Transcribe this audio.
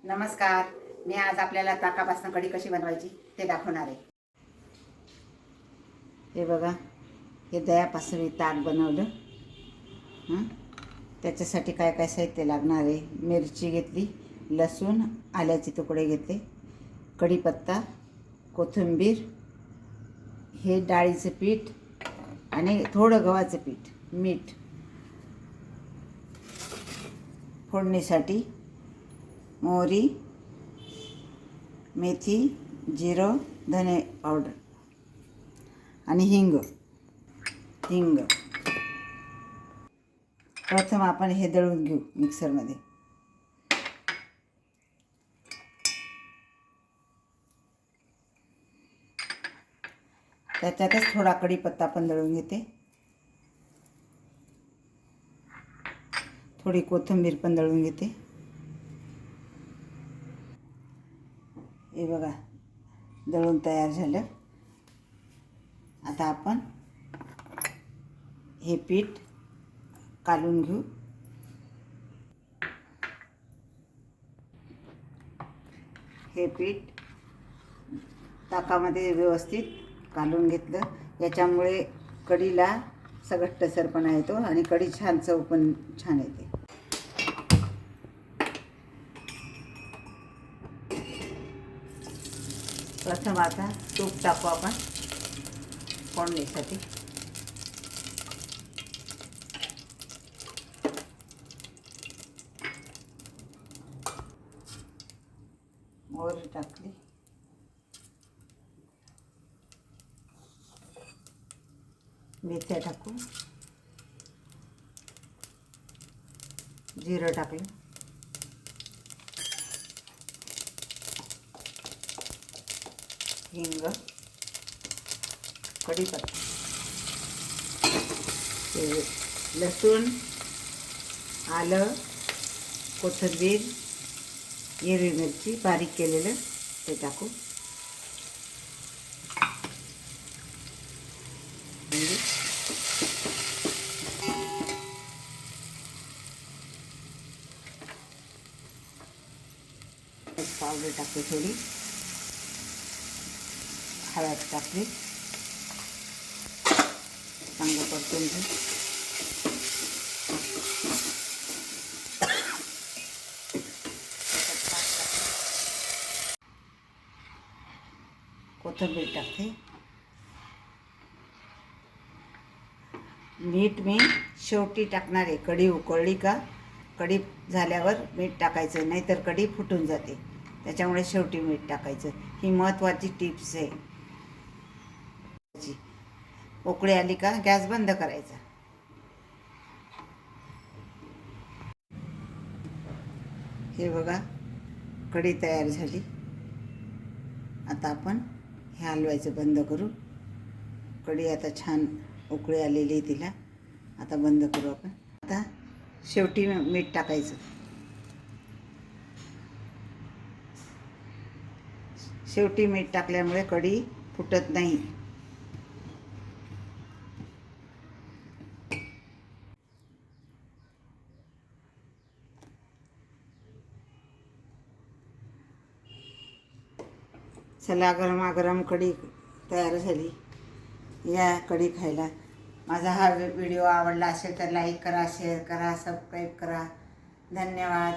नमस्कार. मी आज आपल्याला ताकापासून कढी कशी बनवायची ते दाखवणार आहे. हे बघा, हे दह्यापासून मी ताक बनवलं. त्याच्यासाठी काय काय साहित्य लागणार आहे. मिरची घेतली, लसूण, आल्याचे तुकडे घेतले, कढीपत्ता, कोथिंबीर, हे डाळीचं पीठ आणि थोडं गव्हाचं पीठ, मीठ. फोडणीसाठी मोहरी, मेथी, जिरं, धने पावडर आणि हिंग. प्रथम आपण हे दळून घेऊ मिक्सरमध्ये. त्याच्यातच थोडा कढीपत्ता पण दळून घेते, थोडी कोथिंबीर पण दळून घेते. हे बघा, दळून तयार झालं. आता आपण हे पीठ कालून घेऊ. हे पीठ ताकामध्ये व्यवस्थित कालून घेतलं. याच्यामुळे कढीला सगट्टसरपणा येतो आणि कढी छान, चव पण छान येते. प्रथम आता तूप टाकू आपण फोडणीसाठी. मोहरी टाकली, मेथ्या टाकू, जिरं टाकलं, हिंग, कढीपत्ता, लसूण, आलं, कोथिंबीर, हिरवी मिरची बारीक केलेलं ते टाकू. पावडर टाकते, थोडी हळद टाकली, चांगलं परतून घेऊ. कोथिंबीर टाकते. मीठ मी शेवटी टाकणार आहे. कढी उकळली का कढी झाल्यावर मीठ टाकायचं, नाहीतर कढी फुटून जाते. त्याच्यामुळे शेवटी मीठ टाकायचं. ही महत्त्वाची टिप्स आहे. उकळी आली का गॅस बंद करायचा. हे बघा, कढी तयार झाली. आता आपण हे हलवायचं बंद करू. कढी आता छान उकळी आलेली आहे तिला. आता बंद करू आपण. आता शेवटी मीठ टाकायचं. शेवटी मीठ टाकल्यामुळे कढी फुटत नाही. चला, गरमागरम कढी तयार झाली. या कढी खायला. माझा हा व्हिडिओ आवडला असेल तर लाईक करा, शेअर करा, सबस्क्राईब करा. धन्यवाद.